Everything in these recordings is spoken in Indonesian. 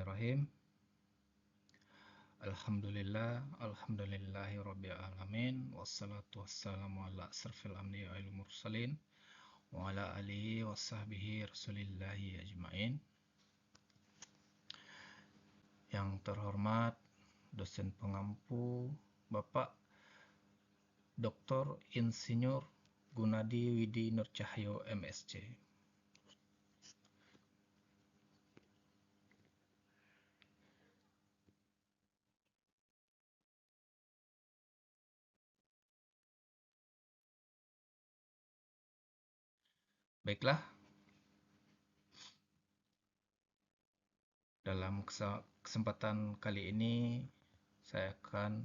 Bismillahirrahmanirrahim. Alhamdulillahi rabbil alamin. Wassalatu wassalamu ala asrafil anbiya'i wal mursalin wa ala alihi wa sahbihi rasulillahi ajmain. Yang terhormat dosen pengampu Bapak Dr. Insinyur Gunadi Widi Nurcahyo MSc. Baiklah, dalam kesempatan kali ini saya akan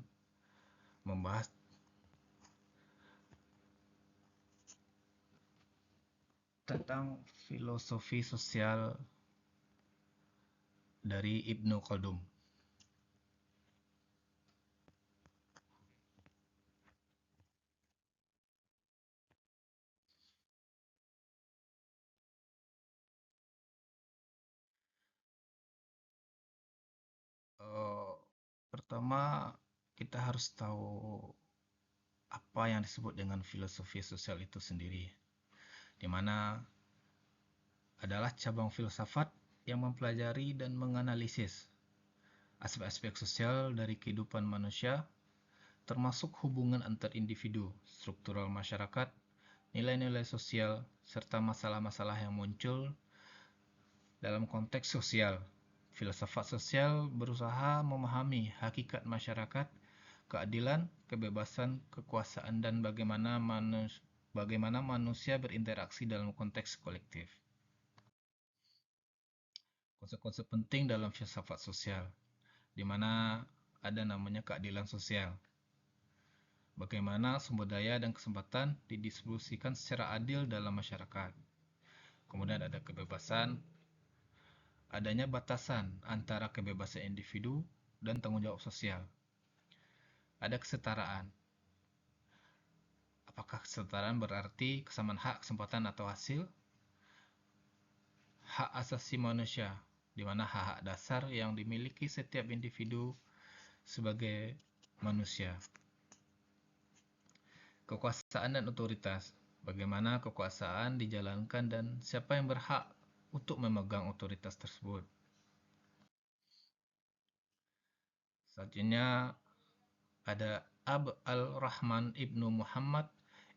membahas tentang filosofi sosial dari Ibnu Khaldun. Pertama, kita harus tahu apa yang disebut dengan filosofi sosial itu sendiri, di mana adalah cabang filsafat yang mempelajari dan menganalisis aspek-aspek sosial dari kehidupan manusia, termasuk hubungan antar individu, struktural masyarakat, nilai-nilai sosial, serta masalah-masalah yang muncul dalam konteks sosial. Filsafat sosial berusaha memahami hakikat masyarakat, keadilan, kebebasan, kekuasaan, dan bagaimana manusia berinteraksi dalam konteks kolektif. Konsep-konsep penting dalam filsafat sosial, di mana ada namanya keadilan sosial. Bagaimana sumber daya dan kesempatan didistribusikan secara adil dalam masyarakat. Kemudian ada kebebasan, adanya batasan antara kebebasan individu dan tanggung jawab sosial. Ada kesetaraan. Apakah kesetaraan berarti kesamaan hak, kesempatan, atau hasil? Hak asasi manusia, di mana hak-hak dasar yang dimiliki setiap individu sebagai manusia. Kekuasaan dan otoritas, bagaimana kekuasaan dijalankan dan siapa yang berhak untuk memegang otoritas tersebut. Selanjutnya ada Abd al-Rahman Ibnu Muhammad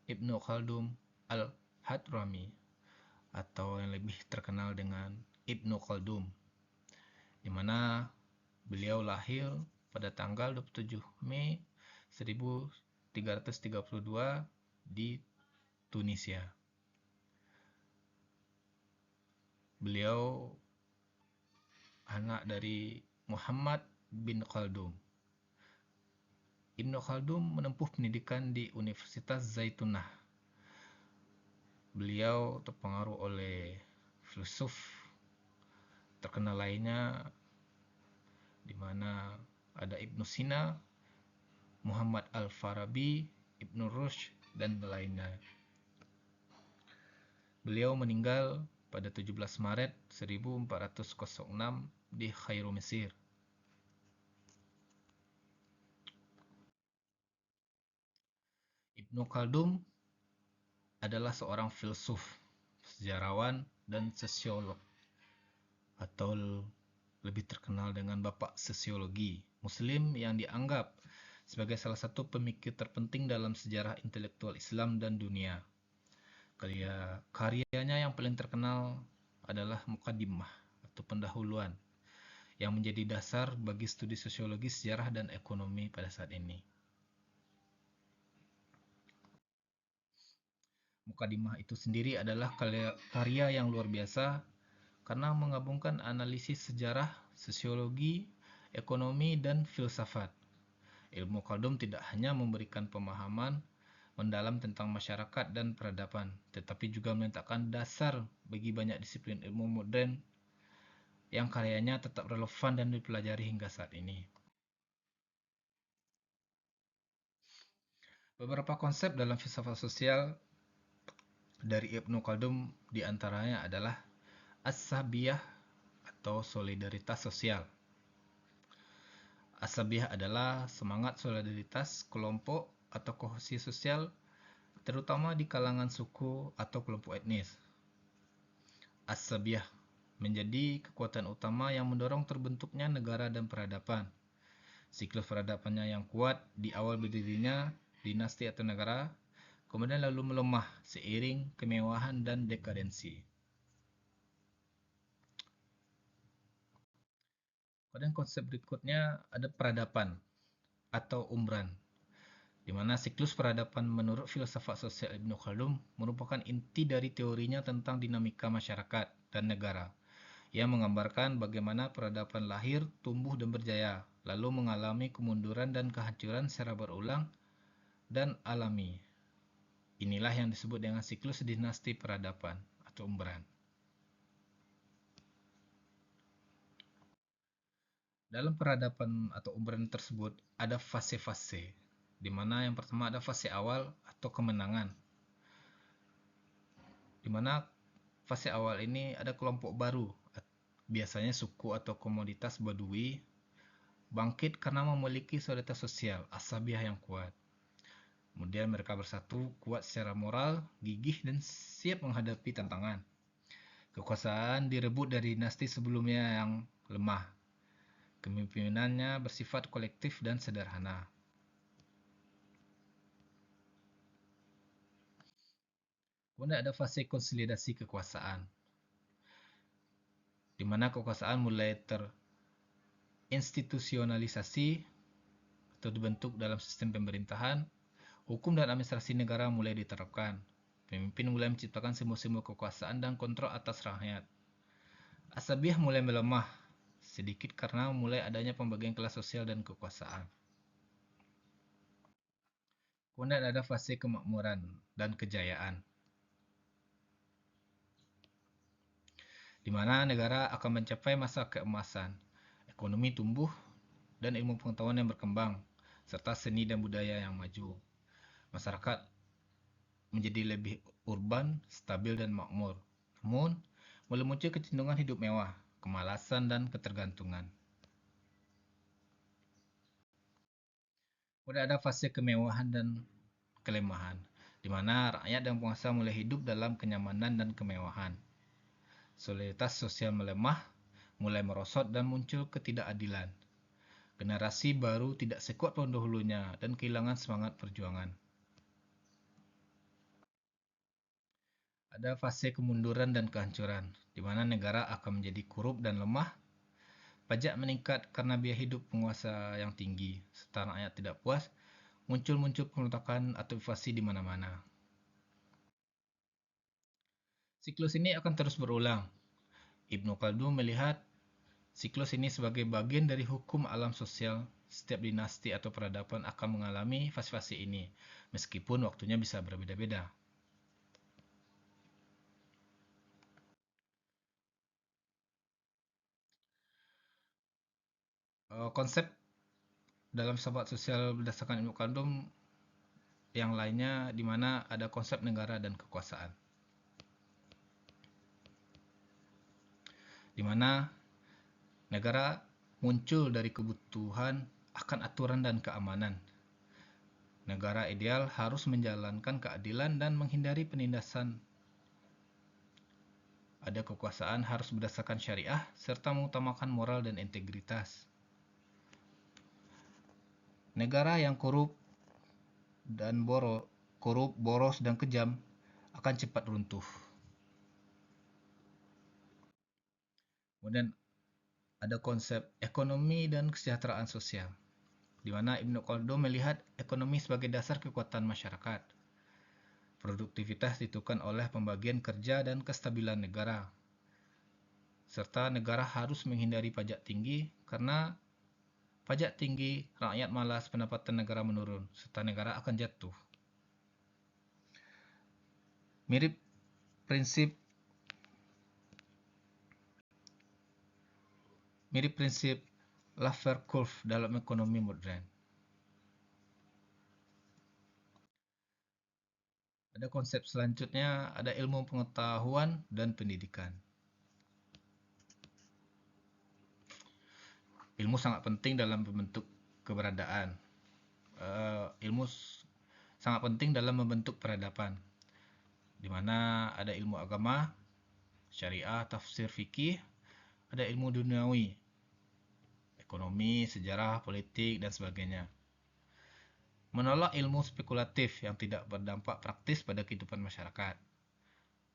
Ibnu Khaldun al-Hadrami, atau yang lebih terkenal dengan Ibnu Khaldun, di mana beliau lahir pada tanggal 27 Mei 1332 di Tunisia. Beliau anak dari Muhammad bin Khaldun. Ibnu Khaldun menempuh pendidikan di Universitas Zaitunah. Beliau terpengaruh oleh filsuf terkenal lainnya, di mana ada Ibnu Sina, Muhammad Al-Farabi, Ibnu Rushd, dan lainnya. Beliau meninggal pada 17 Maret 1406 di Kairo, Mesir. Ibnu Khaldun adalah seorang filsuf, sejarawan, dan sosiolog, atau lebih terkenal dengan Bapak Sosiologi Muslim, yang dianggap sebagai salah satu pemikir terpenting dalam sejarah intelektual Islam dan dunia. Karyanya yang paling terkenal adalah Muqaddimah atau pendahuluan, yang menjadi dasar bagi studi sosiologi, sejarah, dan ekonomi pada saat ini. Muqaddimah itu sendiri adalah karya yang luar biasa karena menggabungkan analisis sejarah, sosiologi, ekonomi, dan filsafat. Ilmu Khaldun tidak hanya memberikan pemahaman mendalam tentang masyarakat dan peradaban, tetapi juga meletakkan dasar bagi banyak disiplin ilmu modern yang karyanya tetap relevan dan dipelajari hingga saat ini. Beberapa konsep dalam filsafat sosial dari Ibnu Khaldun diantaranya adalah as-sabiyah atau solidaritas sosial. Asabiah adalah semangat solidaritas kelompok atau kohesi sosial, terutama di kalangan suku atau kelompok etnis. Asabiah menjadi kekuatan utama yang mendorong terbentuknya negara dan peradaban. Siklus peradabannya yang kuat di awal berdirinya dinasti atau negara, kemudian lalu melemah seiring kemewahan dan dekadensi. Kemudian konsep berikutnya ada peradaban atau umbran, di mana siklus peradaban menurut filsafat sosial Ibnu Khaldun merupakan inti dari teorinya tentang dinamika masyarakat dan negara. Ia menggambarkan bagaimana peradaban lahir, tumbuh, dan berjaya, lalu mengalami kemunduran dan kehancuran secara berulang dan alami. Inilah yang disebut dengan siklus dinasti peradaban atau umbran. Dalam peradaban atau umbran tersebut ada fase-fase, di mana yang pertama ada fase awal atau kemenangan, di mana fase awal ini ada kelompok baru, biasanya suku atau komunitas Badui, bangkit karena memiliki solidaritas sosial, asabiah yang kuat. Kemudian mereka bersatu, kuat secara moral, gigih, dan siap menghadapi tantangan. Kekuasaan direbut dari dinasti sebelumnya yang lemah. Kepemimpinannya bersifat kolektif dan sederhana. Kemudian ada fase konsolidasi kekuasaan, di mana kekuasaan mulai terinstitusionalisasi atau dibentuk dalam sistem pemerintahan, hukum dan administrasi negara mulai diterapkan. Pemimpin mulai menciptakan simbol-simbol kekuasaan dan kontrol atas rakyat. Asabiah mulai melemah, sedikit karena mulai adanya pembagian kelas sosial dan kekuasaan. Kemudian ada fase kemakmuran dan kejayaan, di mana negara akan mencapai masa keemasan, ekonomi tumbuh, dan ilmu pengetahuan yang berkembang, serta seni dan budaya yang maju. Masyarakat menjadi lebih urban, stabil, dan makmur. Namun, mulai muncul kecenderungan hidup mewah, kemalasan, dan ketergantungan. Kemudian ada fase kemewahan dan kelemahan, di mana rakyat dan penguasa mulai hidup dalam kenyamanan dan kemewahan. Solidaritas sosial melemah, mulai merosot, dan muncul ketidakadilan. Generasi baru tidak sekuat pendahulunya dan kehilangan semangat perjuangan. Ada fase kemunduran dan kehancuran, di mana negara akan menjadi korup dan lemah, pajak meningkat karena biaya hidup penguasa yang tinggi, serta rakyat tidak puas, muncul pemberontakan atau invasi di mana-mana. Siklus ini akan terus berulang. Ibnu Khaldun melihat siklus ini sebagai bagian dari hukum alam sosial. Setiap dinasti atau peradaban akan mengalami fase-fase ini, meskipun waktunya bisa berbeda-beda. Konsep dalam filsafat sosial berdasarkan Ibnu Khaldun yang lainnya, di mana ada konsep negara dan kekuasaan, di mana negara muncul dari kebutuhan akan aturan dan keamanan. Negara ideal harus menjalankan keadilan dan menghindari penindasan. Ada kekuasaan harus berdasarkan syariah serta mengutamakan moral dan integritas. Negara yang korup, boros dan kejam akan cepat runtuh. Kemudian ada konsep ekonomi dan kesejahteraan sosial, di mana Ibnu Khaldun melihat ekonomi sebagai dasar kekuatan masyarakat. Produktivitas ditentukan oleh pembagian kerja dan kestabilan negara. Serta negara harus menghindari pajak tinggi karena pajak tinggi, rakyat malas, pendapatan negara menurun, serta negara akan jatuh. Mirip prinsip Laffer curve dalam ekonomi modern. Ada konsep selanjutnya, ada ilmu pengetahuan dan pendidikan. Ilmu sangat penting dalam membentuk keberadaan. Ilmu sangat penting dalam membentuk peradaban, di mana ada ilmu agama, syariah, tafsir fikih, ada ilmu duniawi, ekonomi, sejarah, politik, dan sebagainya. Menolak ilmu spekulatif yang tidak berdampak praktis pada kehidupan masyarakat,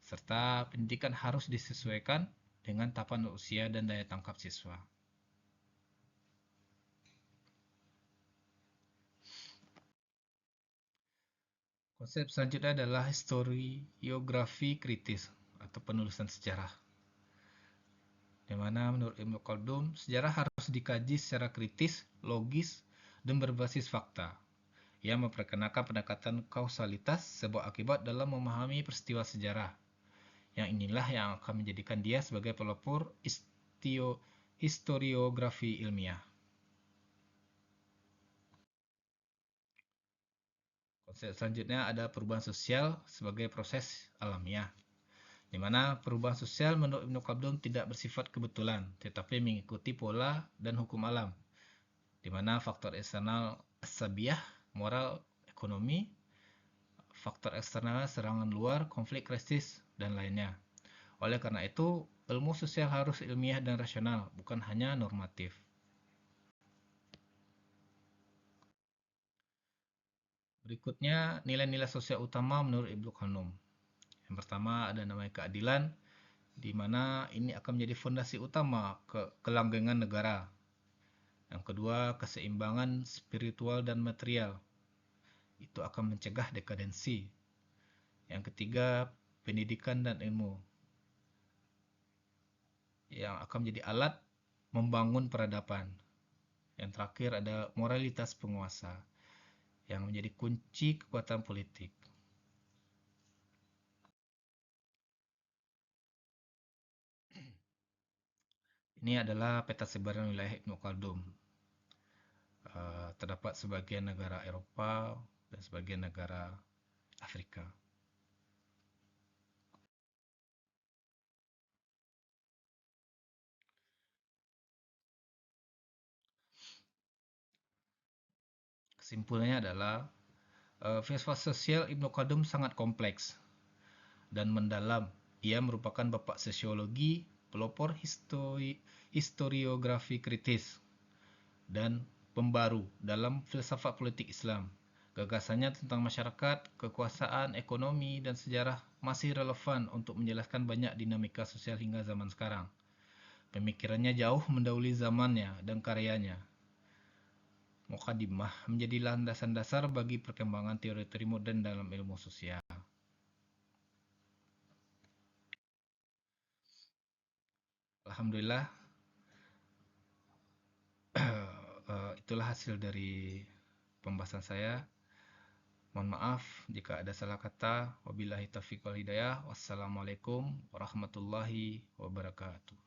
serta pendidikan harus disesuaikan dengan tahapan usia dan daya tangkap siswa. Konsep selanjutnya adalah historiografi kritis atau penulisan sejarah, di mana menurut Ibnu Khaldun sejarah harus dikaji secara kritis, logis, dan berbasis fakta. Ia memperkenalkan pendekatan kausalitas sebab akibat dalam memahami peristiwa sejarah. Yang inilah yang akan menjadikan dia sebagai pelopor historiografi ilmiah. Konsep selanjutnya ada perubahan sosial sebagai proses alamiah, di mana perubahan sosial menurut Ibnu Khaldun tidak bersifat kebetulan, tetapi mengikuti pola dan hukum alam, di mana faktor eksternal asabiah, moral, ekonomi, faktor eksternal serangan luar, konflik, krisis, dan lainnya. Oleh karena itu, ilmu sosial harus ilmiah dan rasional, bukan hanya normatif. Berikutnya, nilai-nilai sosial utama menurut Ibnu Khaldun. Yang pertama ada namanya keadilan, di mana ini akan menjadi fondasi utama kelanggengan negara. Yang kedua, keseimbangan spiritual dan material. Itu akan mencegah dekadensi. Yang ketiga, pendidikan dan ilmu, yang akan menjadi alat membangun peradaban. Yang terakhir ada moralitas penguasa, yang menjadi kunci kekuatan politik. Ini adalah peta sebaran wilayah Ibnu Khaldun. Terdapat sebagian negara Eropa dan sebagian negara Afrika. Kesimpulannya adalah filsafat sosial Ibnu Khaldun sangat kompleks dan mendalam. Ia merupakan bapak sosiologi, pelopor historiografi kritis, dan pembaru dalam filsafat politik Islam. Gagasannya tentang masyarakat, kekuasaan, ekonomi, dan sejarah masih relevan untuk menjelaskan banyak dinamika sosial hingga zaman sekarang. Pemikirannya jauh mendahului zamannya dan karyanya. Muqaddimah menjadi landasan dasar bagi perkembangan teori-teori modern dalam ilmu sosial. Alhamdulillah, itulah hasil dari pembahasan saya. Mohon maaf jika ada salah kata. Wabillahi taufiq wal hidayah. Wassalamualaikum warahmatullahi wabarakatuh.